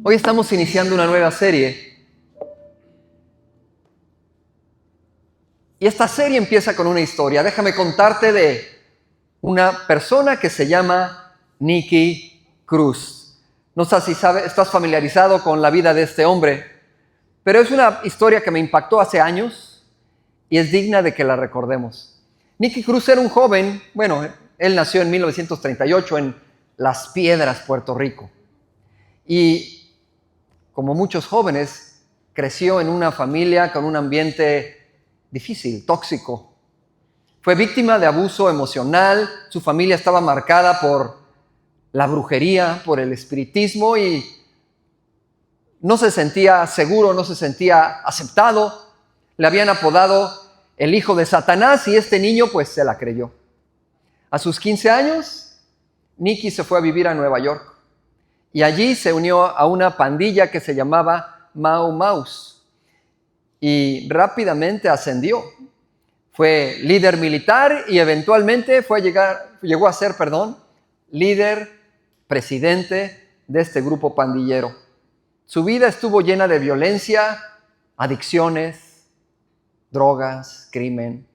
Hoy estamos iniciando una nueva serie. Y esta serie empieza con una historia. Déjame contarte de una persona que se llama Nicky Cruz. No sé si estás familiarizado con la vida de este hombre, pero es una historia que me impactó hace años y es digna de que la recordemos. Nicky Cruz era un joven, él nació en 1938 en Las Piedras, Puerto Rico. Y como muchos jóvenes, creció en una familia con un ambiente difícil, tóxico. Fue víctima de abuso emocional, su familia estaba marcada por la brujería, por el espiritismo y no se sentía seguro, no se sentía aceptado. Le habían apodado el hijo de Satanás y este niño pues se la creyó. A sus 15 años, Nicky se fue a vivir a Nueva York. Y allí se unió a una pandilla que se llamaba Mau Maus. Y rápidamente ascendió. Fue líder militar y eventualmente llegó a ser líder, presidente de este grupo pandillero. Su vida estuvo llena de violencia, adicciones, drogas, crimen.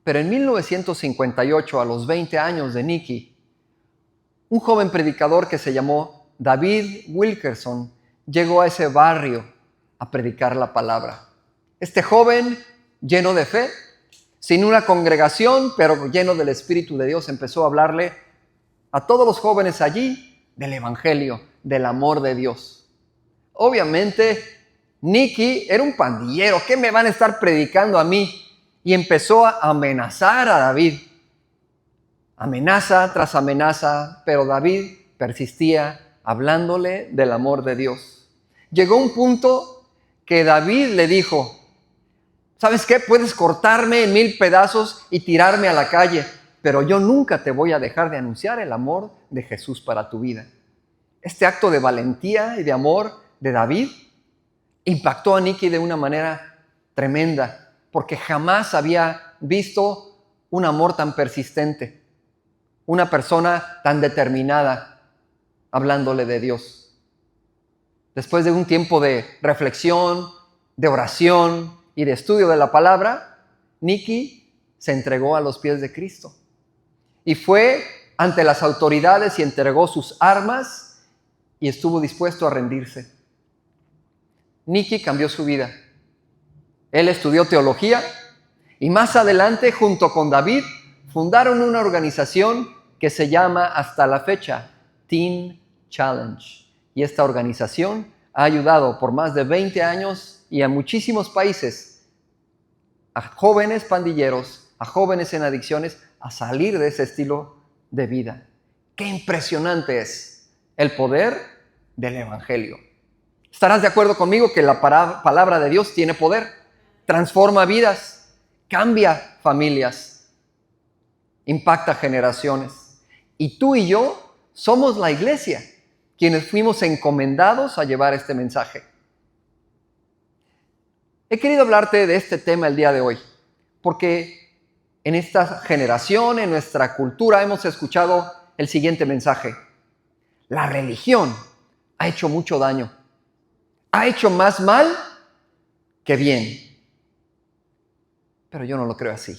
Pero en 1958, a los 20 años de Nicky, un joven predicador que se llamó David Wilkerson llegó a ese barrio a predicar la palabra. Este joven, lleno de fe, sin una congregación, pero lleno del Espíritu de Dios, empezó a hablarle a todos los jóvenes allí del Evangelio, del amor de Dios. Obviamente, Nicky era un pandillero. ¿Qué me van a estar predicando a mí? Y empezó a amenazar a David. Amenaza tras amenaza, pero David persistía hablándole del amor de Dios. Llegó un punto que David le dijo: ¿sabes qué? Puedes cortarme en 1000 pedazos y tirarme a la calle, pero yo nunca te voy a dejar de anunciar el amor de Jesús para tu vida. Este acto de valentía y de amor de David impactó a Nicky de una manera tremenda, porque jamás había visto un amor tan persistente. Una persona tan determinada hablándole de Dios. Después de un tiempo de reflexión, de oración y de estudio de la palabra, Nicky se entregó a los pies de Cristo. Y fue ante las autoridades y entregó sus armas y estuvo dispuesto a rendirse. Nicky cambió su vida. Él estudió teología y más adelante, junto con David, fundaron una organización que se llama hasta la fecha Teen Challenge. Y esta organización ha ayudado por más de 20 años y a muchísimos países a jóvenes pandilleros, a jóvenes en adicciones, a salir de ese estilo de vida. ¡Qué impresionante es el poder del Evangelio! Estarás de acuerdo conmigo que la palabra de Dios tiene poder, transforma vidas, cambia familias, impacta generaciones. Y tú y yo somos la iglesia, quienes fuimos encomendados a llevar este mensaje. He querido hablarte de este tema el día de hoy, porque en esta generación, en nuestra cultura, hemos escuchado el siguiente mensaje: la religión ha hecho mucho daño, ha hecho más mal que bien. Pero yo no lo creo así.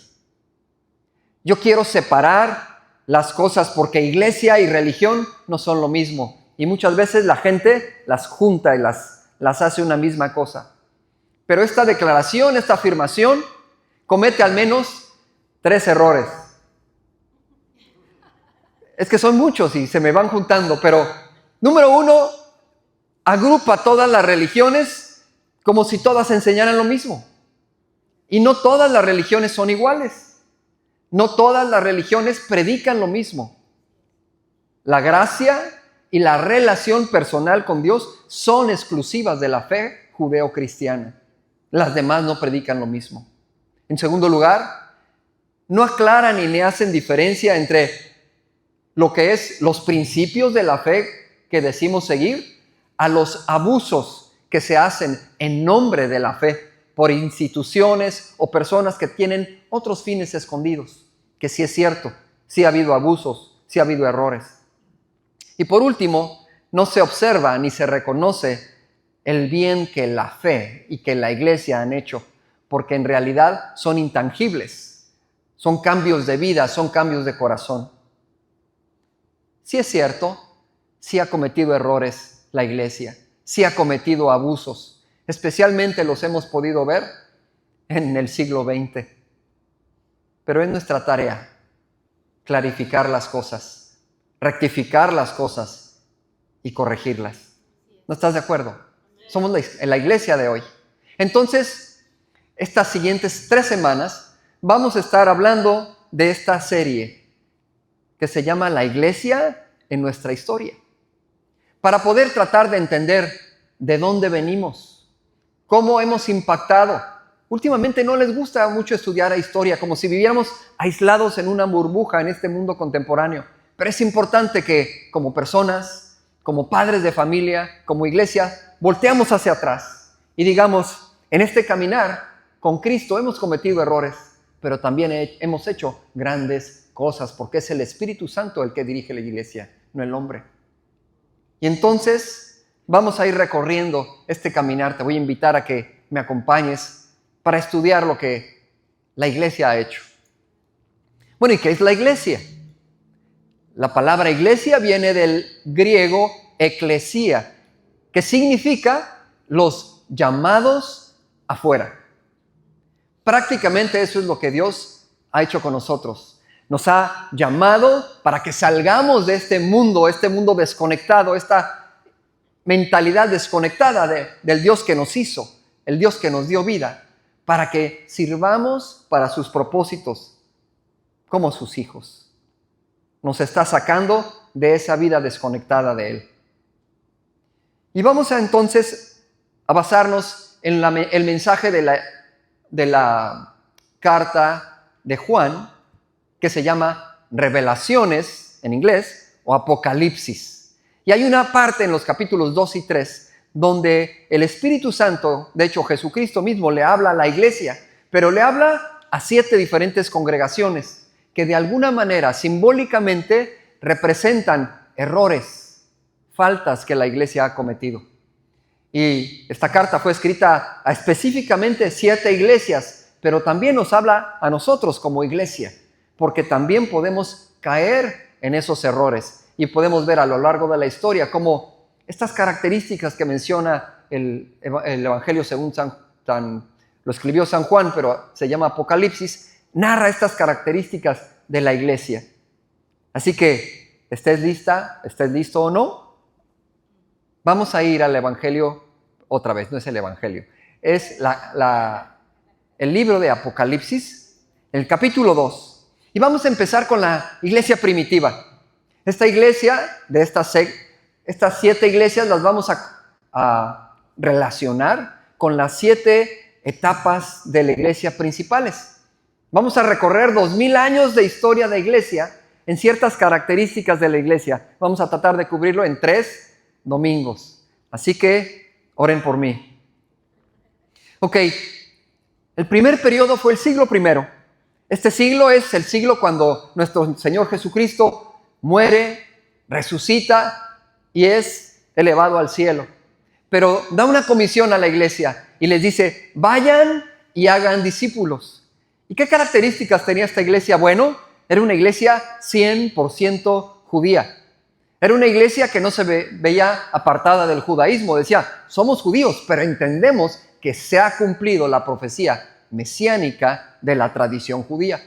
Yo quiero separar las cosas porque iglesia y religión no son lo mismo. Y muchas veces la gente las junta y las hace una misma cosa. Pero esta declaración, esta afirmación, comete al menos 3 errores. Es que son muchos y se me van juntando, pero número 1, agrupa todas las religiones como si todas enseñaran lo mismo. Y no todas las religiones son iguales. No todas las religiones predican lo mismo. La gracia y la relación personal con Dios son exclusivas de la fe judeo-cristiana. Las demás no predican lo mismo. En segundo lugar, no aclaran ni hacen diferencia entre lo que es los principios de la fe que decimos seguir a los abusos que se hacen en nombre de la fe por instituciones o personas que tienen otros fines escondidos. Que sí es cierto, sí ha habido abusos, sí ha habido errores. Y por último, no se observa ni se reconoce el bien que la fe y que la iglesia han hecho, porque en realidad son intangibles, son cambios de vida, son cambios de corazón. Sí es cierto, sí ha cometido errores la iglesia, sí ha cometido abusos, especialmente los hemos podido ver en el siglo XX. Pero es nuestra tarea clarificar las cosas, rectificar las cosas y corregirlas. ¿No estás de acuerdo? Somos la iglesia de hoy. Entonces, estas siguientes 3 semanas vamos a estar hablando de esta serie que se llama La Iglesia en nuestra historia, para poder tratar de entender de dónde venimos, cómo hemos impactado. Últimamente no les gusta mucho estudiar la historia, como si viviéramos aislados en una burbuja en este mundo contemporáneo. Pero es importante que como personas, como padres de familia, como iglesia, volteamos hacia atrás y digamos, en este caminar con Cristo hemos cometido errores, pero también hemos hecho grandes cosas, porque es el Espíritu Santo el que dirige la iglesia, no el hombre. Y entonces vamos a ir recorriendo este caminar. Te voy a invitar a que me acompañes para estudiar lo que la iglesia ha hecho. Bueno, ¿y qué es la iglesia? La palabra iglesia viene del griego eclesia, que significa los llamados afuera. Prácticamente eso es lo que Dios ha hecho con nosotros. Nos ha llamado para que salgamos de este mundo desconectado, esta mentalidad desconectada del Dios que nos hizo, el Dios que nos dio vida, para que sirvamos para sus propósitos como sus hijos. Nos está sacando de esa vida desconectada de Él. Y vamos entonces a basarnos en el mensaje de la carta de Juan, que se llama Revelaciones en inglés o Apocalipsis. Y hay una parte en los capítulos 2 y 3 donde el Espíritu Santo, de hecho Jesucristo mismo, le habla a la iglesia, pero le habla a 7 diferentes congregaciones que de alguna manera simbólicamente representan errores, faltas que la iglesia ha cometido. Y esta carta fue escrita a específicamente 7 iglesias, pero también nos habla a nosotros como iglesia, porque también podemos caer en esos errores y podemos ver a lo largo de la historia cómo estas características que menciona el Evangelio según lo escribió San Juan, pero se llama Apocalipsis, narra estas características de la iglesia. Así que, estés lista, estés listo o no, vamos a ir al Evangelio otra vez. No es el Evangelio, es el libro de Apocalipsis, el capítulo 2. Y vamos a empezar con la iglesia primitiva. Esta iglesia, de estas 7 iglesias, las vamos a relacionar con las 7 etapas de la iglesia principales. Vamos a recorrer 2000 años de historia de iglesia en ciertas características de la iglesia. Vamos a tratar de cubrirlo en 3 domingos. Así que oren por mí. Ok, el primer periodo fue el siglo I. Este siglo es el siglo cuando nuestro Señor Jesucristo muere, resucita y es elevado al cielo. Pero da una comisión a la iglesia y les dice, vayan y hagan discípulos. ¿Y qué características tenía esta iglesia? Bueno, era una iglesia 100% judía. Era una iglesia que no se veía apartada del judaísmo. Decía, somos judíos, pero entendemos que se ha cumplido la profecía mesiánica de la tradición judía.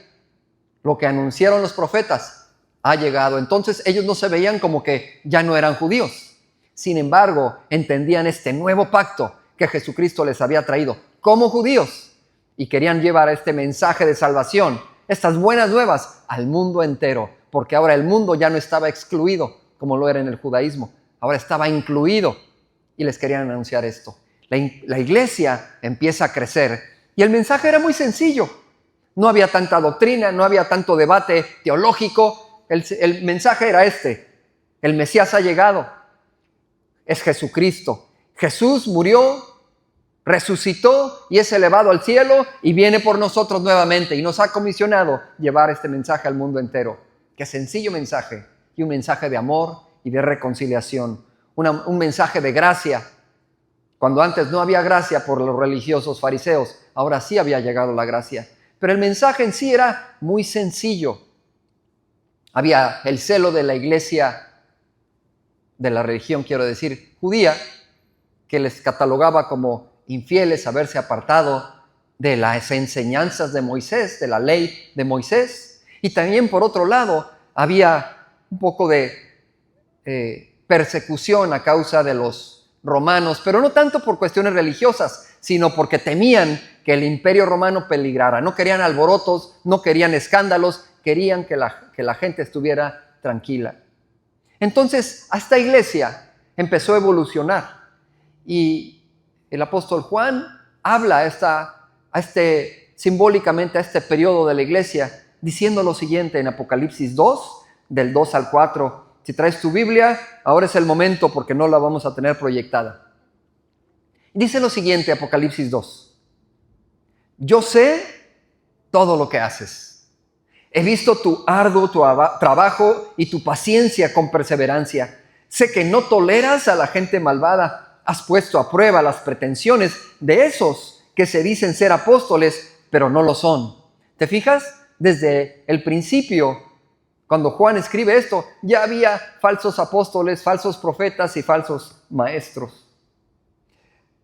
Lo que anunciaron los profetas ha llegado. Entonces ellos no se veían como que ya no eran judíos. Sin embargo, entendían este nuevo pacto que Jesucristo les había traído como judíos y querían llevar este mensaje de salvación, estas buenas nuevas al mundo entero, porque ahora el mundo ya no estaba excluido como lo era en el judaísmo, ahora estaba incluido y les querían anunciar esto. La iglesia empieza a crecer y el mensaje era muy sencillo. No había tanta doctrina, no había tanto debate teológico. El mensaje era este: el Mesías ha llegado, es Jesucristo. Jesús murió, resucitó y es elevado al cielo y viene por nosotros nuevamente y nos ha comisionado llevar este mensaje al mundo entero. Qué sencillo mensaje, y un mensaje de amor y de reconciliación. un mensaje de gracia. Cuando antes no había gracia por los religiosos fariseos, ahora sí había llegado la gracia. Pero el mensaje en sí era muy sencillo. Había el celo de la iglesia, de la religión, quiero decir, judía, que les catalogaba como infieles, haberse apartado de las enseñanzas de Moisés, de la ley de Moisés. Y también, por otro lado, había un poco de persecución a causa de los romanos, pero no tanto por cuestiones religiosas, sino porque temían que el imperio romano peligrara. No querían alborotos, no querían escándalos, querían que la gente estuviera tranquila. Entonces, esta iglesia empezó a evolucionar y el apóstol Juan habla simbólicamente a este periodo de la iglesia, diciendo lo siguiente en Apocalipsis 2, del 2 al 4. Si traes tu Biblia, ahora es el momento porque no la vamos a tener proyectada. Dice lo siguiente, Apocalipsis 2. Yo sé todo lo que haces. He visto tu arduo trabajo y tu paciencia con perseverancia. Sé que no toleras a la gente malvada. Has puesto a prueba las pretensiones de esos que se dicen ser apóstoles, pero no lo son. ¿Te fijas? Desde el principio, cuando Juan escribe esto, ya había falsos apóstoles, falsos profetas y falsos maestros.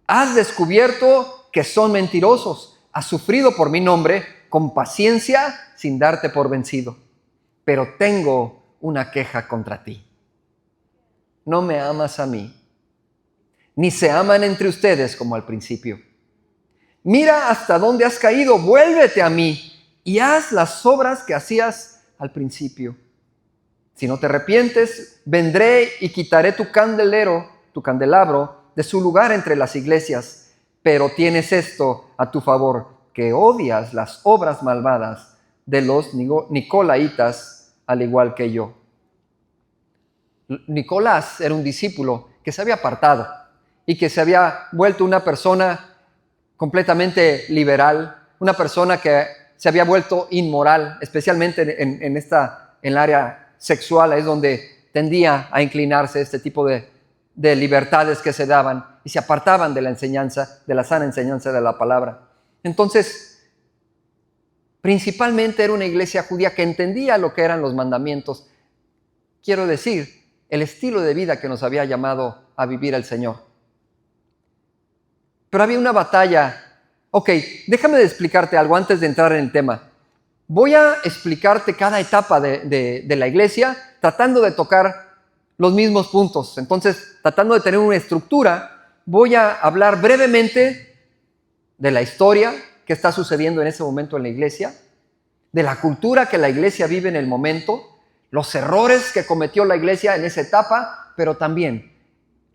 Has descubierto que son mentirosos. Has sufrido por mi nombre con paciencia sin darte por vencido. Pero tengo una queja contra ti. No me amas a mí, ni se aman entre ustedes como al principio. Mira hasta dónde has caído, vuélvete a mí y haz las obras que hacías al principio. Si no te arrepientes, vendré y quitaré tu candelabro de su lugar entre las iglesias. Pero tienes esto a tu favor, que odias las obras malvadas de los nicolaitas, al igual que yo. Nicolás era un discípulo que se había apartado y que se había vuelto una persona completamente liberal, una persona que se había vuelto inmoral, especialmente en el área sexual, es donde tendía a inclinarse este tipo de libertades que se daban y se apartaban de la enseñanza, de la sana enseñanza de la palabra. Entonces, principalmente era una iglesia judía que entendía lo que eran los mandamientos. Quiero decir, el estilo de vida que nos había llamado a vivir el Señor. Pero había una batalla. Ok, déjame explicarte algo antes de entrar en el tema. Voy a explicarte cada etapa de la iglesia tratando de tocar los mismos puntos. Entonces, tratando de tener una estructura, voy a hablar brevemente de la historia que está sucediendo en ese momento en la iglesia, de la cultura que la iglesia vive en el momento, los errores que cometió la iglesia en esa etapa, pero también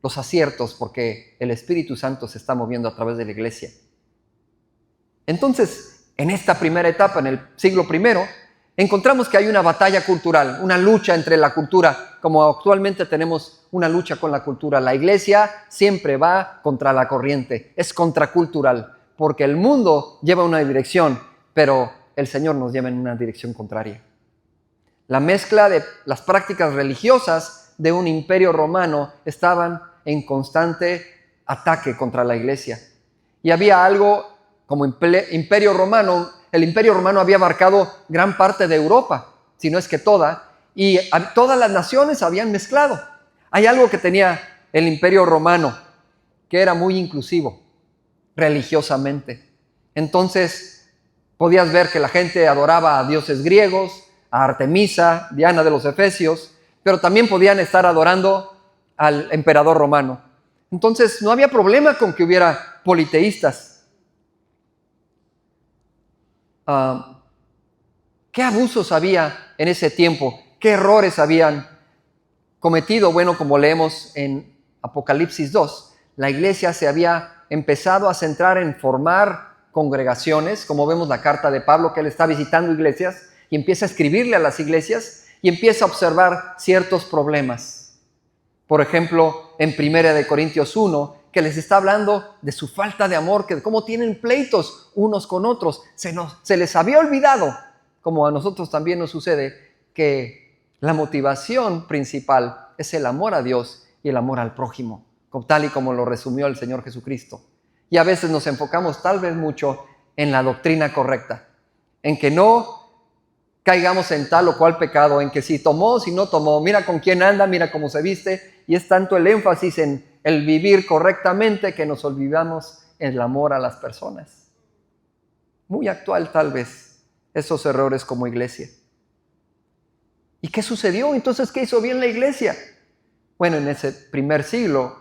los aciertos, porque el Espíritu Santo se está moviendo a través de la iglesia. Entonces, en esta primera etapa, en el siglo I, encontramos que hay una batalla cultural, una lucha entre la cultura, como actualmente tenemos una lucha con la cultura. La iglesia siempre va contra la corriente, es contracultural, porque el mundo lleva una dirección, pero el Señor nos lleva en una dirección contraria. La mezcla de las prácticas religiosas de un imperio romano estaban en constante ataque contra la iglesia. Y había algo como imperio romano. El imperio romano había abarcado gran parte de Europa, si no es que toda, y todas las naciones habían mezclado. Hay algo que tenía el imperio romano, que era muy inclusivo religiosamente. Entonces, podías ver que la gente adoraba a dioses griegos, a Artemisa, Diana de los Efesios, pero también podían estar adorando al emperador romano. Entonces, no había problema con que hubiera politeístas. ¿Qué abusos había en ese tiempo? ¿Qué errores habían cometido? Bueno, como leemos en Apocalipsis 2, la iglesia se había empezado a centrar en formar congregaciones, como vemos la carta de Pablo, que él está visitando iglesias y empieza a escribirle a las iglesias y empieza a observar ciertos problemas. Por ejemplo, en 1 Corintios 1, que les está hablando de su falta de amor, que cómo tienen pleitos unos con otros. Se les había olvidado, como a nosotros también nos sucede, que la motivación principal es el amor a Dios y el amor al prójimo, tal y como lo resumió el Señor Jesucristo. Y a veces nos enfocamos tal vez mucho en la doctrina correcta, en que no caigamos en tal o cual pecado, en que si tomó, si no tomó, mira con quién anda, mira cómo se viste, y es tanto el énfasis en el vivir correctamente que nos olvidamos en el amor a las personas. Muy actual tal vez esos errores como iglesia. ¿Y qué sucedió? Entonces, ¿qué hizo bien la iglesia? Bueno, en ese primer siglo,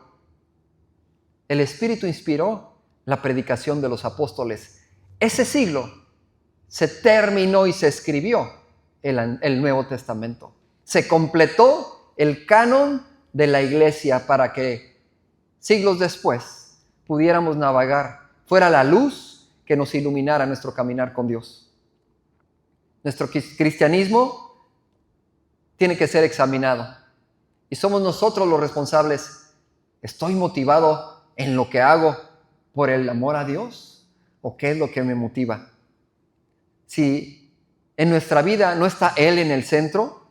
el Espíritu inspiró la predicación de los apóstoles. Ese siglo se terminó y se escribió el Nuevo Testamento. Se completó el canon de la iglesia para que siglos después pudiéramos navegar. Fuera la luz que nos iluminara nuestro caminar con Dios. Nuestro cristianismo tiene que ser examinado. Y somos nosotros los responsables. ¿Estoy motivado en lo que hago por el amor a Dios? ¿O qué es lo que me motiva? Si en nuestra vida no está Él en el centro,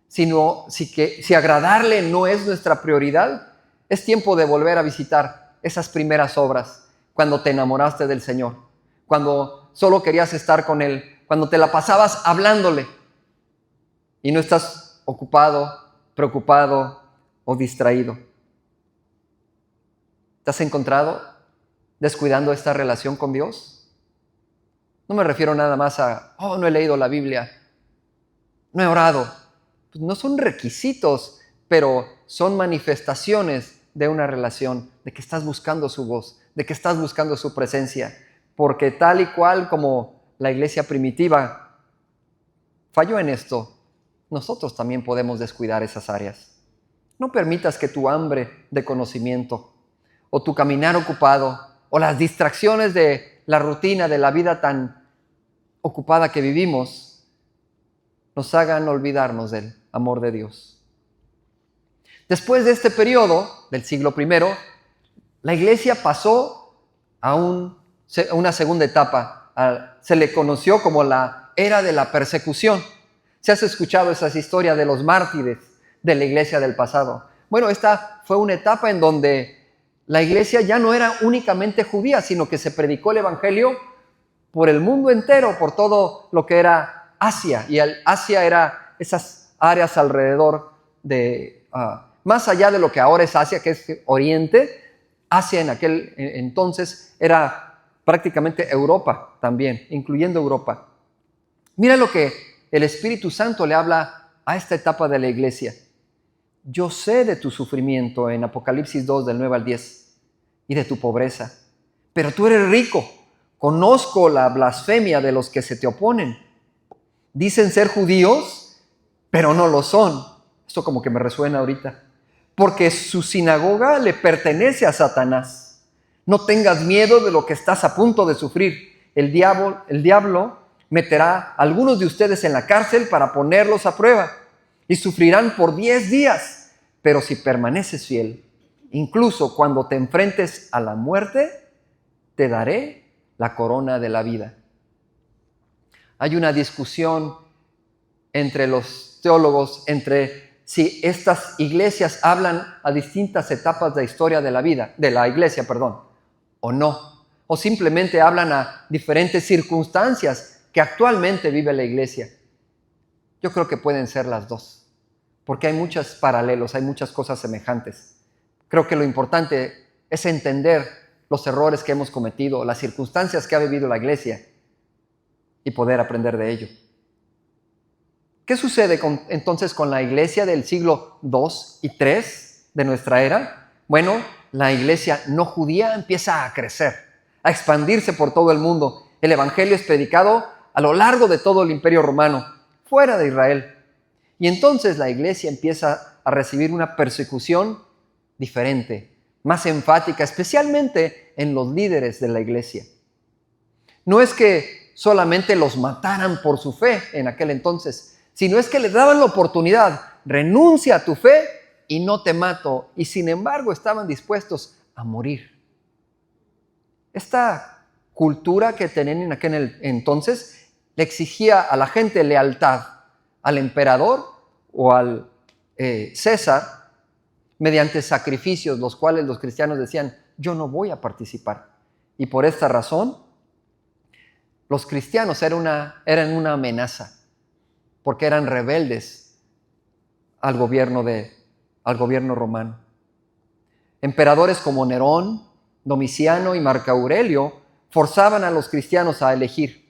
sino si agradarle no es nuestra prioridad, es tiempo de volver a visitar esas primeras obras, cuando te enamoraste del Señor, cuando solo querías estar con Él, cuando te la pasabas hablándole y no estás ocupado, preocupado o distraído. ¿Te has encontrado descuidando esta relación con Dios? No me refiero nada más a, no he leído la Biblia, no he orado. Pues no son requisitos, pero son manifestaciones de una relación, de que estás buscando su voz, de que estás buscando su presencia. Porque tal y cual como la iglesia primitiva falló en esto, nosotros también podemos descuidar esas áreas. No permitas que tu hambre de conocimiento, o tu caminar ocupado, o las distracciones de la rutina de la vida tan ocupada que vivimos, nos hagan olvidarnos del amor de Dios. Después de este periodo del siglo I, la iglesia pasó a una segunda etapa. Se le conoció como la era de la persecución. ¿Se has escuchado esas historias de los mártires de la iglesia del pasado? Bueno, esta fue una etapa en donde la iglesia ya no era únicamente judía, sino que se predicó el evangelio por el mundo entero, por todo lo que era Asia. Y Asia era esas áreas alrededor de, más allá de lo que ahora es Asia, que es Oriente. Asia en aquel entonces era prácticamente Europa también, incluyendo Europa. Mira lo que el Espíritu Santo le habla a esta etapa de la iglesia. Yo sé de tu sufrimiento en Apocalipsis 2, del 9 al 10, y de tu pobreza, pero tú eres rico. Conozco la blasfemia de los que se te oponen. Dicen ser judíos, pero no lo son. Esto como que me resuena ahorita. Porque su sinagoga le pertenece a Satanás. No tengas miedo de lo que estás a punto de sufrir. El diablo meterá a algunos de ustedes en la cárcel para ponerlos a prueba. Y sufrirán por 10 días. Pero si permaneces fiel, incluso cuando te enfrentes a la muerte, te daré la corona de la vida. Hay una discusión entre los teólogos entre si estas iglesias hablan a distintas etapas de la historia de la vida, de la iglesia, o no, o simplemente hablan a diferentes circunstancias que actualmente vive la iglesia. Yo creo que pueden ser las dos, porque hay muchos paralelos, hay muchas cosas semejantes. Creo que lo importante es entender los errores que hemos cometido, las circunstancias que ha vivido la iglesia y poder aprender de ello. ¿Qué sucede entonces con la iglesia del siglo II y III de nuestra era? Bueno, la iglesia no judía empieza a crecer, a expandirse por todo el mundo. El evangelio es predicado a lo largo de todo el Imperio Romano, fuera de Israel. Y entonces la iglesia empieza a recibir una persecución diferente, más enfática, especialmente en los líderes de la iglesia. No es que solamente los mataran por su fe en aquel entonces, sino es que les daban la oportunidad, renuncia a tu fe y no te mato. Y sin embargo estaban dispuestos a morir. Esta cultura que tenían en aquel entonces le exigía a la gente lealtad al emperador o al César, mediante sacrificios, los cuales los cristianos decían, yo no voy a participar. Y por esta razón, los cristianos eran una amenaza, porque eran rebeldes al gobierno romano. Emperadores como Nerón, Domiciano y Marco Aurelio forzaban a los cristianos a elegir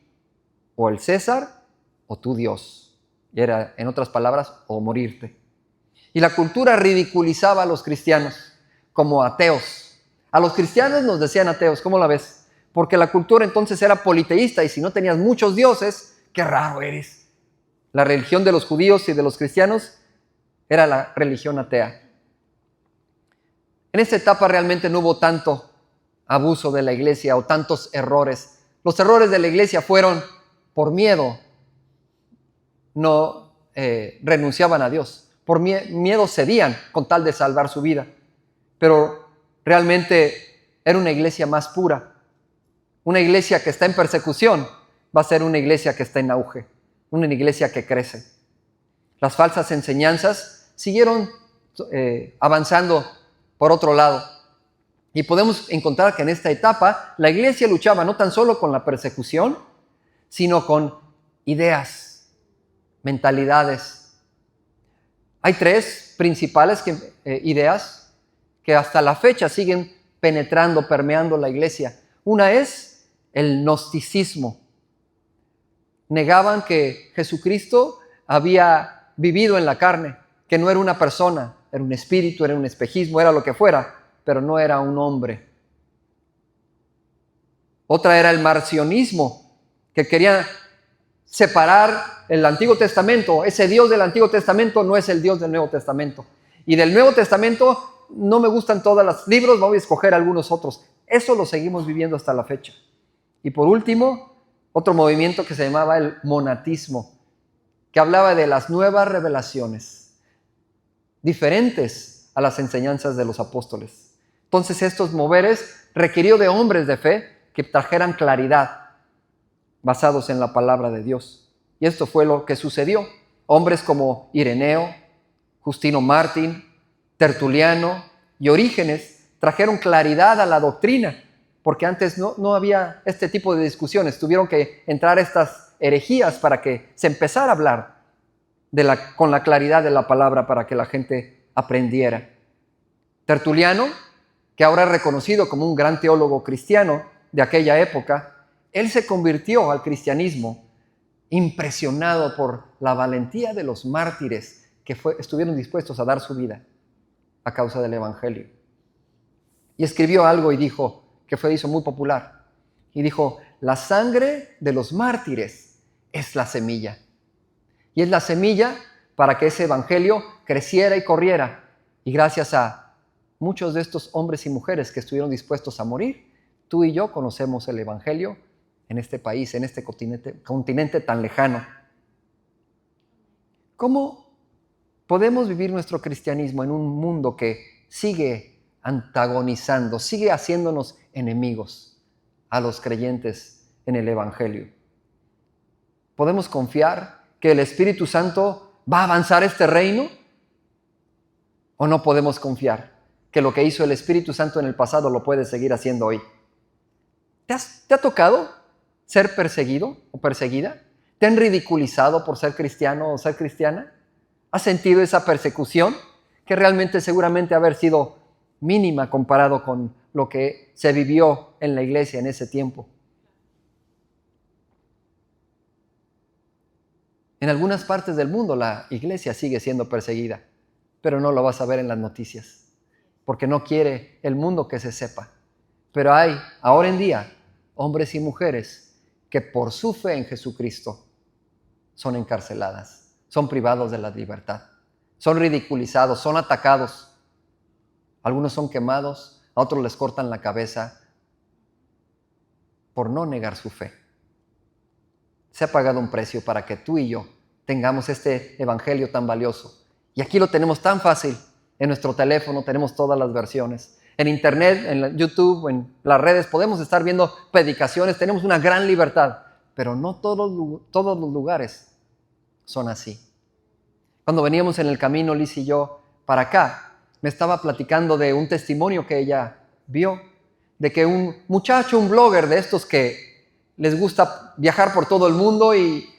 o el César o tu Dios. Y era, en otras palabras, o morirte. Y la cultura ridiculizaba a los cristianos como ateos. A los cristianos nos decían ateos, ¿cómo la ves? Porque la cultura entonces era politeísta y si no tenías muchos dioses, qué raro eres. La religión de los judíos y de los cristianos era la religión atea. En esta etapa realmente no hubo tanto abuso de la iglesia o tantos errores. Los errores de la iglesia fueron por miedo. No renunciaban a Dios. Por miedo cedían con tal de salvar su vida. Pero realmente era una iglesia más pura. Una iglesia que está en persecución va a ser una iglesia que está en auge. Una iglesia que crece. Las falsas enseñanzas siguieron avanzando por otro lado. Y podemos encontrar que en esta etapa la iglesia luchaba no tan solo con la persecución, sino con ideas, mentalidades. Hay tres principales ideas que hasta la fecha siguen penetrando, permeando la iglesia. Una es el gnosticismo. Negaban que Jesucristo había vivido en la carne, que no era una persona, era un espíritu, era un espejismo, era lo que fuera, pero no era un hombre. Otra era el marcionismo, que quería separar el Antiguo Testamento. Ese Dios del Antiguo Testamento no es el Dios del Nuevo Testamento. Y del Nuevo Testamento no me gustan todos los libros, voy a escoger algunos otros. Eso lo seguimos viviendo hasta la fecha. Y por último, otro movimiento que se llamaba el monatismo, que hablaba de las nuevas revelaciones, diferentes a las enseñanzas de los apóstoles. Entonces estos moveres requirió de hombres de fe que trajeran claridad basados en la palabra de Dios. Y esto fue lo que sucedió. Hombres como Ireneo, Justino Mártir, Tertuliano y Orígenes trajeron claridad a la doctrina, porque antes no había este tipo de discusiones. Tuvieron que entrar estas herejías para que se empezara a hablar con la claridad de la palabra para que la gente aprendiera. Tertuliano, que ahora es reconocido como un gran teólogo cristiano de aquella época, él se convirtió al cristianismo impresionado por la valentía de los mártires que estuvieron dispuestos a dar su vida a causa del evangelio. Y escribió algo y dijo, que hizo muy popular, y dijo, la sangre de los mártires es la semilla. Y es la semilla para que ese evangelio creciera y corriera. Y gracias a muchos de estos hombres y mujeres que estuvieron dispuestos a morir, tú y yo conocemos el evangelio en este país, en este continente tan lejano. ¿Cómo podemos vivir nuestro cristianismo en un mundo que sigue antagonizando, sigue haciéndonos enemigos a los creyentes en el evangelio? ¿Podemos confiar que el Espíritu Santo va a avanzar este reino? ¿O no podemos confiar que lo que hizo el Espíritu Santo en el pasado lo puede seguir haciendo hoy? ¿Te ha tocado ser perseguido o perseguida? ¿Te han ridiculizado por ser cristiano o ser cristiana? ¿Has sentido esa persecución que realmente seguramente haber sido mínima comparado con lo que se vivió en la iglesia en ese tiempo? En algunas partes del mundo la iglesia sigue siendo perseguida, pero no lo vas a ver en las noticias, porque no quiere el mundo que se sepa. Pero hay, ahora en día, hombres y mujeres que por su fe en Jesucristo son encarceladas, son privados de la libertad, son ridiculizados, son atacados. Algunos son quemados, a otros les cortan la cabeza por no negar su fe. Se ha pagado un precio para que tú y yo tengamos este evangelio tan valioso. Y aquí lo tenemos tan fácil. En nuestro teléfono tenemos todas las versiones. En internet, en YouTube, en las redes podemos estar viendo predicaciones. Tenemos una gran libertad. Pero no todos los lugares son así. Cuando veníamos en el camino, Liz y yo, para acá, me estaba platicando de un testimonio que ella vio, de que un muchacho, un blogger de estos que les gusta viajar por todo el mundo y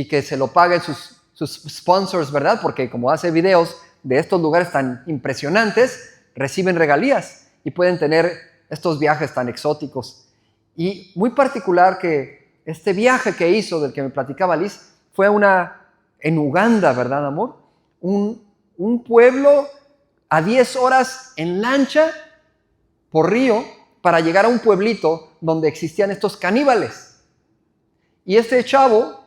que se lo paguen sus sponsors, ¿verdad? Porque como hace videos de estos lugares tan impresionantes, reciben regalías y pueden tener estos viajes tan exóticos. Y muy particular que este viaje que hizo, del que me platicaba Liz, fue en Uganda, ¿verdad, amor? Un pueblo a 10 horas en lancha por río para llegar a un pueblito donde existían estos caníbales. Y este chavo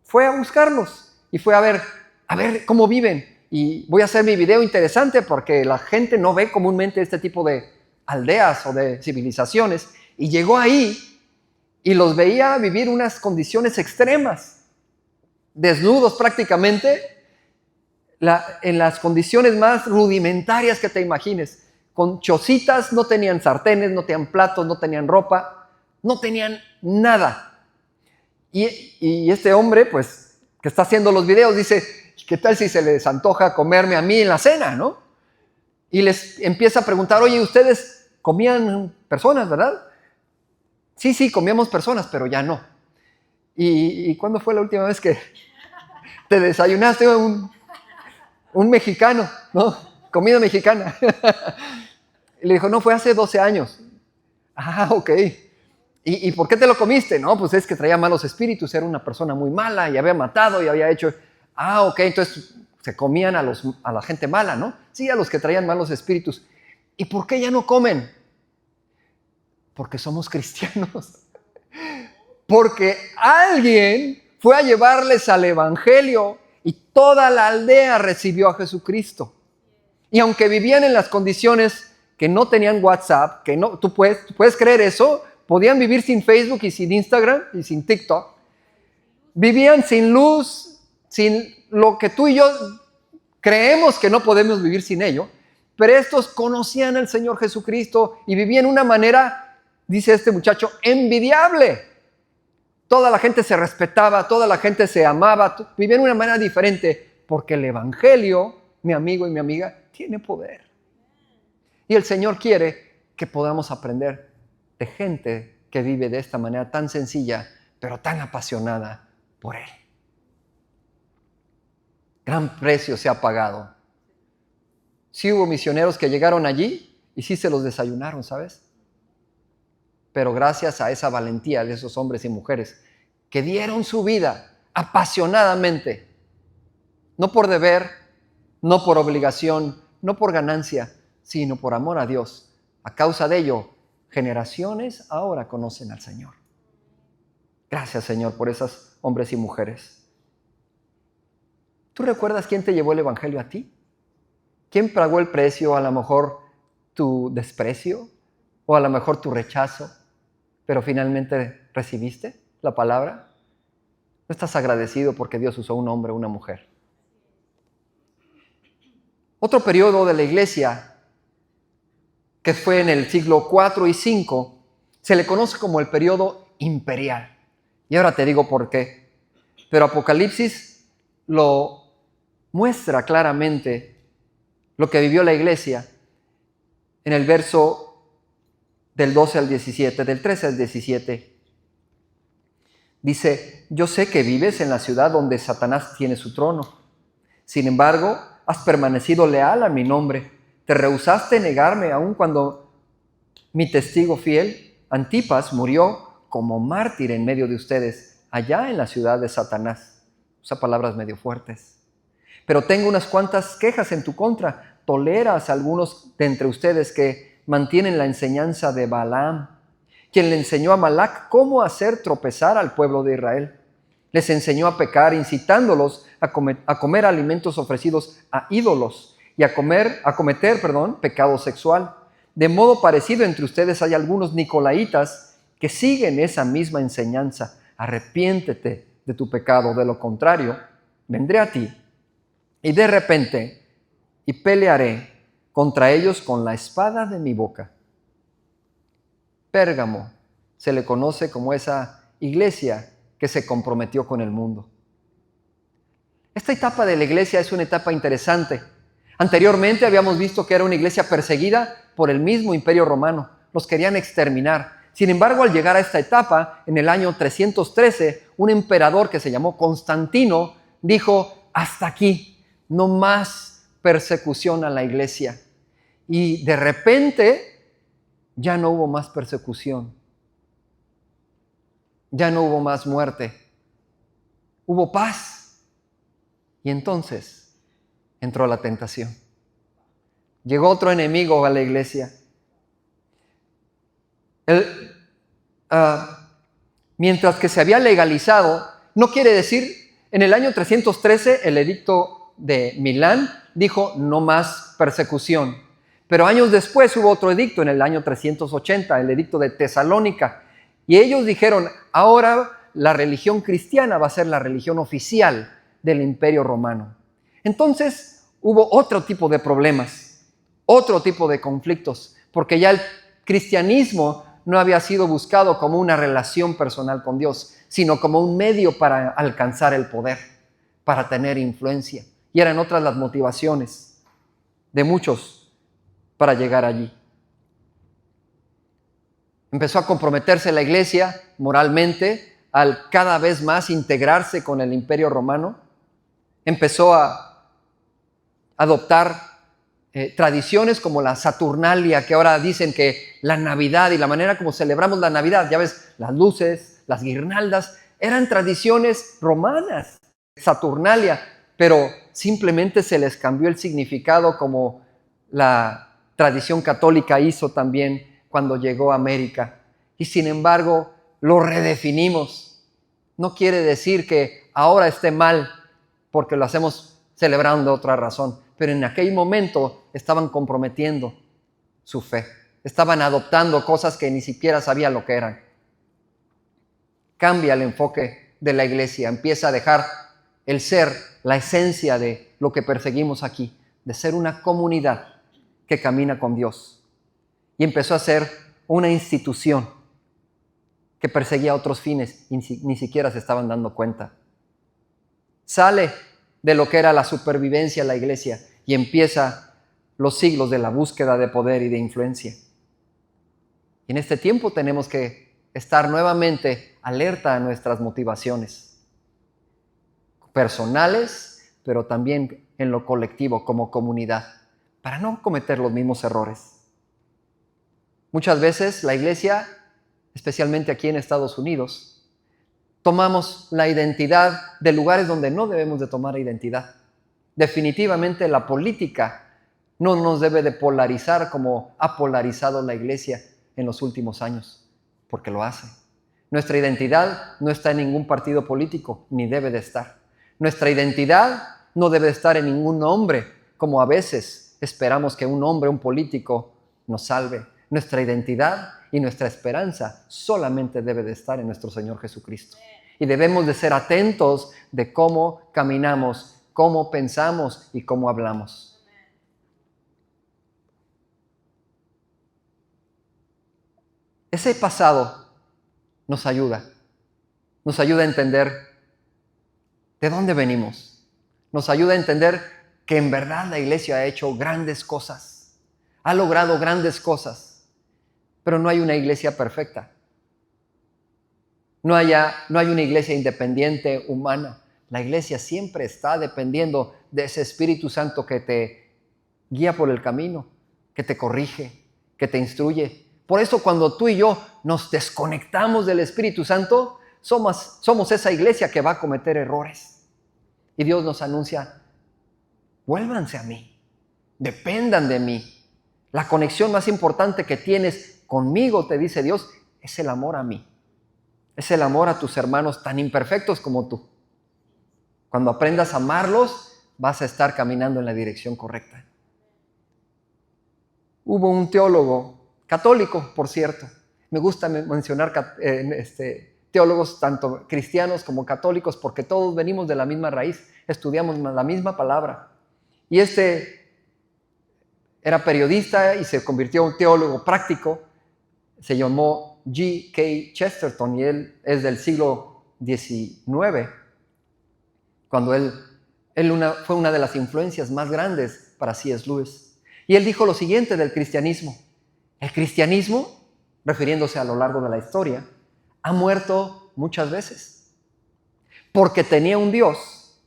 fue a buscarlos y fue a ver cómo viven. Y voy a hacer mi video interesante porque la gente no ve comúnmente este tipo de aldeas o de civilizaciones. Y llegó ahí y los veía vivir unas condiciones extremas, desnudos prácticamente, en las condiciones más rudimentarias que te imagines. Con chocitas, no tenían sartenes, no tenían platos, no tenían ropa, no tenían nada. Y este hombre, pues, que está haciendo los videos, dice, ¿qué tal si se les antoja comerme a mí en la cena, no? Y les empieza a preguntar, oye, ¿ustedes comían personas, verdad? Sí, comíamos personas, pero ya no. ¿Y cuándo fue la última vez que te desayunaste un mexicano, no? Comida mexicana. Y le dijo, no, fue hace 12 años. Ah, ok. ¿Y por qué te lo comiste? No, pues es que traía malos espíritus, era una persona muy mala y había matado y había hecho... Ah, ok, entonces se comían a la gente mala, ¿no? Sí, a los que traían malos espíritus. ¿Y por qué ya no comen? Porque somos cristianos. Porque alguien fue a llevarles al evangelio y toda la aldea recibió a Jesucristo. Y aunque vivían en las condiciones que no tenían WhatsApp, que no, ¿tú puedes creer eso? Podían vivir sin Facebook y sin Instagram y sin TikTok. Vivían sin luz, sin lo que tú y yo creemos que no podemos vivir sin ello. Pero estos conocían al Señor Jesucristo y vivían de una manera, dice este muchacho, envidiable. Toda la gente se respetaba, toda la gente se amaba, vivían de una manera diferente porque el evangelio, mi amigo y mi amiga, tiene poder. Y el Señor quiere que podamos aprender de gente que vive de esta manera tan sencilla, pero tan apasionada por Él. Gran precio se ha pagado. Sí hubo misioneros que llegaron allí y sí se los desayunaron, ¿sabes? Pero gracias a esa valentía de esos hombres y mujeres que dieron su vida apasionadamente, no por deber, no por obligación, no por ganancia, sino por amor a Dios. A causa de ello, generaciones ahora conocen al Señor. Gracias, Señor, por esos hombres y mujeres. ¿Tú recuerdas quién te llevó el evangelio a ti? ¿Quién pagó el precio? A lo mejor tu desprecio o a lo mejor tu rechazo, pero finalmente recibiste la palabra. ¿No estás agradecido porque Dios usó un hombre o una mujer? Otro periodo de la iglesia, que fue en el siglo IV y V, se le conoce como el periodo imperial. Y ahora te digo por qué. Pero Apocalipsis lo muestra claramente, lo que vivió la iglesia en el verso del 12 al 17, del 13 al 17. Dice, yo sé que vives en la ciudad donde Satanás tiene su trono. Sin embargo, has permanecido leal a mi nombre. Te rehusaste negarme aun cuando mi testigo fiel, Antipas, murió como mártir en medio de ustedes, allá en la ciudad de Satanás. Usa palabras medio fuertes. Pero tengo unas cuantas quejas en tu contra. Toleras a algunos de entre ustedes que mantienen la enseñanza de Balaam, quien le enseñó a Balac cómo hacer tropezar al pueblo de Israel. Les enseñó a pecar, incitándolos a comer alimentos ofrecidos a ídolos y a cometer pecado sexual. De modo parecido entre ustedes hay algunos nicolaitas que siguen esa misma enseñanza. Arrepiéntete de tu pecado, de lo contrario, vendré a ti y de repente y pelearé contra ellos con la espada de mi boca. Pérgamo se le conoce como esa iglesia que se comprometió con el mundo. Esta etapa de la iglesia es una etapa interesante Anteriormente habíamos visto que era una iglesia perseguida por el mismo Imperio Romano. Los querían exterminar. Sin embargo, al llegar a esta etapa, en el año 313, un emperador que se llamó Constantino dijo: hasta aquí, no más persecución a la iglesia. Y de repente ya no hubo más persecución. Ya no hubo más muerte. Hubo paz. Y entonces entró la tentación. Llegó otro enemigo a la iglesia. Mientras que se había legalizado, no quiere decir, en el año 313 el edicto de Milán dijo no más persecución. Pero años después hubo otro edicto en el año 380, el edicto de Tesalónica. Y ellos dijeron, ahora la religión cristiana va a ser la religión oficial del Imperio Romano. Entonces hubo otro tipo de problemas, otro tipo de conflictos, porque ya el cristianismo no había sido buscado como una relación personal con Dios, sino como un medio para alcanzar el poder, para tener influencia. Y eran otras las motivaciones de muchos para llegar allí. Empezó a comprometerse la iglesia moralmente al cada vez más integrarse con el Imperio Romano. Empezó a adoptar tradiciones como la Saturnalia, que ahora dicen que la Navidad y la manera como celebramos la Navidad, ya ves, las luces, las guirnaldas, eran tradiciones romanas, Saturnalia, pero simplemente se les cambió el significado como la tradición católica hizo también cuando llegó a América. Y sin embargo, lo redefinimos. No quiere decir que ahora esté mal porque lo hacemos celebrando otra razón, pero en aquel momento estaban comprometiendo su fe. Estaban adoptando cosas que ni siquiera sabían lo que eran. Cambia el enfoque de la iglesia, empieza a dejar el ser, la esencia de lo que perseguimos aquí, de ser una comunidad que camina con Dios. Y empezó a ser una institución que perseguía otros fines y ni siquiera se estaban dando cuenta. Sale de lo que era la supervivencia de la iglesia y empieza los siglos de la búsqueda de poder y de influencia. Y en este tiempo tenemos que estar nuevamente alerta a nuestras motivaciones personales, pero también en lo colectivo como comunidad, para no cometer los mismos errores. Muchas veces la iglesia, especialmente aquí en Estados Unidos, tomamos la identidad de lugares donde no debemos de tomar identidad. Definitivamente la política no nos debe de polarizar como ha polarizado la iglesia en los últimos años, porque lo hace. Nuestra identidad no está en ningún partido político, ni debe de estar. Nuestra identidad no debe de estar en ningún hombre, como a veces esperamos que un hombre, un político, nos salve. Nuestra identidad y nuestra esperanza solamente debe de estar en nuestro Señor Jesucristo. Y debemos de ser atentos de cómo caminamos, cómo pensamos y cómo hablamos. Ese pasado nos ayuda a entender de dónde venimos, nos ayuda a entender que en verdad la iglesia ha hecho grandes cosas, ha logrado grandes cosas, pero no hay una iglesia perfecta. No hay una iglesia independiente, humana. La iglesia siempre está dependiendo de ese Espíritu Santo que te guía por el camino, que te corrige, que te instruye. Por eso cuando tú y yo nos desconectamos del Espíritu Santo, somos esa iglesia que va a cometer errores. Y Dios nos anuncia, vuélvanse a mí, dependan de mí. La conexión más importante que tienes conmigo, te dice Dios, es el amor a mí. Es el amor a tus hermanos tan imperfectos como tú. Cuando aprendas a amarlos, vas a estar caminando en la dirección correcta. Hubo un teólogo, católico, por cierto. Me gusta mencionar teólogos tanto cristianos como católicos porque todos venimos de la misma raíz, estudiamos la misma palabra. Y era periodista y se convirtió en un teólogo práctico. Se llamó G.K. Chesterton y él es del siglo XIX, cuando él fue una de las influencias más grandes para C.S. Lewis. Y él dijo lo siguiente del cristianismo. El cristianismo, refiriéndose a lo largo de la historia, ha muerto muchas veces. Porque tenía un Dios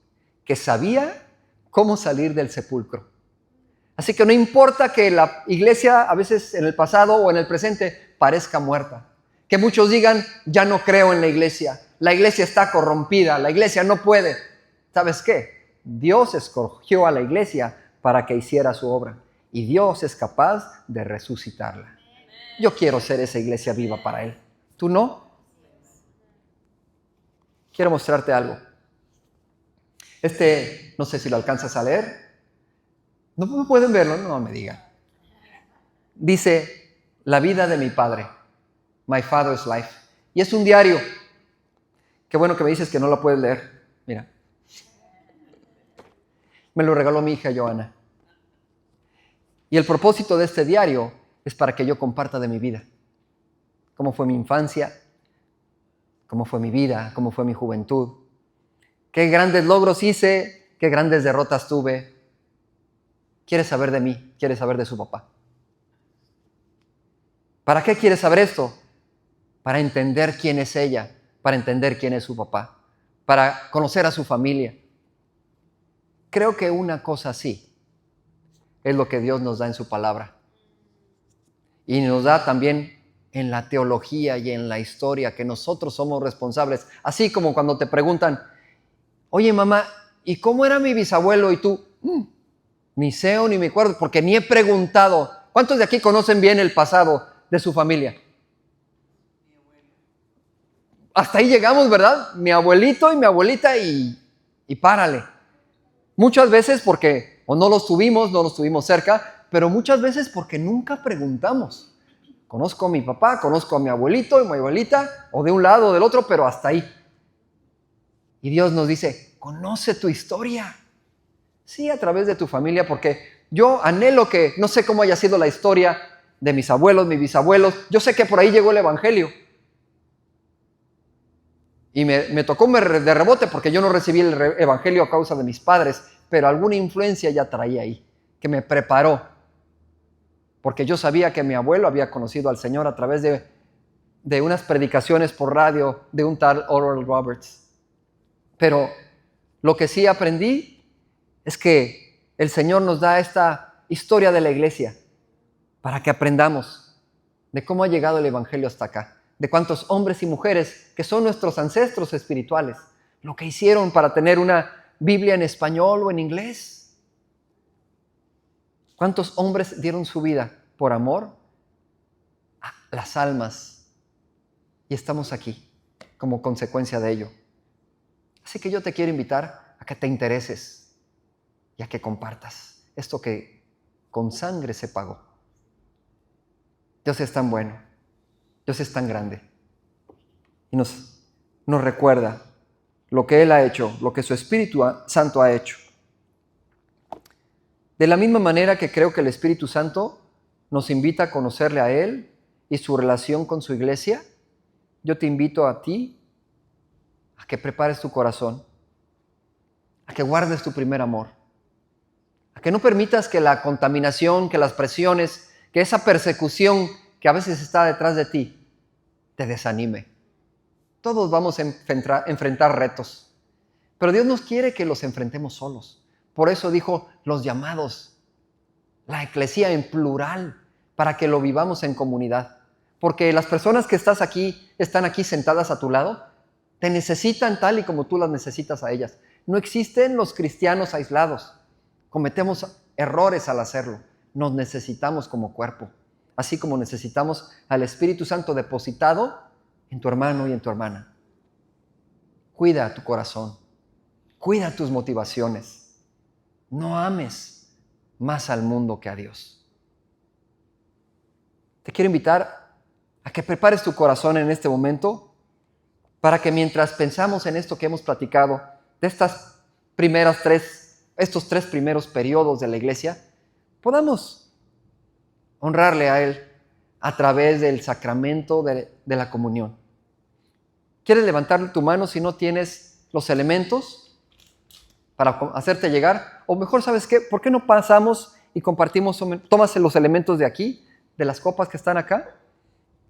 que sabía cómo salir del sepulcro. Así que no importa que la iglesia a veces en el pasado o en el presente parezca muerta. Que muchos digan, ya no creo en la iglesia está corrompida, la iglesia no puede. ¿Sabes qué? Dios escogió a la iglesia para que hiciera su obra y Dios es capaz de resucitarla. Yo quiero ser esa iglesia viva para Él. ¿Tú no? Quiero mostrarte algo. No sé si lo alcanzas a leer. ¿No pueden verlo? No me digan. Dice, la vida de mi padre. My father's life. Y es un diario. Qué bueno que me dices que no lo puedes leer. Mira. Me lo regaló mi hija Joana. Y el propósito de este diario es para que yo comparta de mi vida. Cómo fue mi infancia, cómo fue mi vida, cómo fue mi juventud. Qué grandes logros hice, qué grandes derrotas tuve. Quiere saber de mí, quiere saber de su papá. ¿Para qué quiere saber esto? Para entender quién es ella, para entender quién es su papá, para conocer a su familia. Creo que una cosa así es lo que Dios nos da en su palabra. Y nos da también en la teología y en la historia que nosotros somos responsables. Así como cuando te preguntan, oye mamá, ¿y cómo era mi bisabuelo? Y tú, ni sé o ni me acuerdo, porque ni he preguntado. ¿Cuántos de aquí conocen bien el pasado de su familia? Hasta ahí llegamos, ¿verdad? Mi abuelito y mi abuelita y párale. Muchas veces porque o no los tuvimos cerca, pero muchas veces porque nunca preguntamos. Conozco a mi papá, conozco a mi abuelito y mi abuelita, o de un lado o del otro, pero hasta ahí. Y Dios nos dice, conoce tu historia. Sí, a través de tu familia, porque yo anhelo que, no sé cómo haya sido la historia de mis abuelos, mis bisabuelos, yo sé que por ahí llegó el evangelio. Y me tocó de rebote porque yo no recibí el evangelio a causa de mis padres, pero alguna influencia ya traía ahí, que me preparó. Porque yo sabía que mi abuelo había conocido al Señor a través de unas predicaciones por radio de un tal Oral Roberts. Pero lo que sí aprendí es que el Señor nos da esta historia de la iglesia para que aprendamos de cómo ha llegado el evangelio hasta acá. De cuántos hombres y mujeres que son nuestros ancestros espirituales, lo que hicieron para tener una Biblia en español o en inglés. ¿Cuántos hombres dieron su vida por amor a las almas? Y estamos aquí como consecuencia de ello. Así que yo te quiero invitar a que te intereses y a que compartas esto que con sangre se pagó. Dios es tan bueno. Dios es tan grande y nos recuerda lo que Él ha hecho, lo que su Espíritu Santo ha hecho. De la misma manera que creo que el Espíritu Santo nos invita a conocerle a Él y su relación con su iglesia, yo te invito a ti a que prepares tu corazón, a que guardes tu primer amor, a que no permitas que la contaminación, que las presiones, que esa persecución que a veces está detrás de ti, te desanime. Todos vamos a enfrentar retos, pero Dios nos quiere que los enfrentemos solos. Por eso dijo los llamados, la eclesía en plural, para que lo vivamos en comunidad. Porque las personas que están aquí sentadas a tu lado, te necesitan tal y como tú las necesitas a ellas. No existen los cristianos aislados. Cometemos errores al hacerlo. Nos necesitamos como cuerpo. Así como necesitamos al Espíritu Santo depositado en tu hermano y en tu hermana. Cuida tu corazón. Cuida tus motivaciones. No ames más al mundo que a Dios. Te quiero invitar a que prepares tu corazón en este momento para que mientras pensamos en esto que hemos platicado, de estos tres primeros periodos de la iglesia, podamos honrarle a Él a través del sacramento de la comunión. ¿Quieres levantar tu mano si no tienes los elementos? para hacerte llegar. O mejor, ¿sabes qué? ¿Por qué no pasamos y compartimos, tomas los elementos de aquí, de las copas que están acá,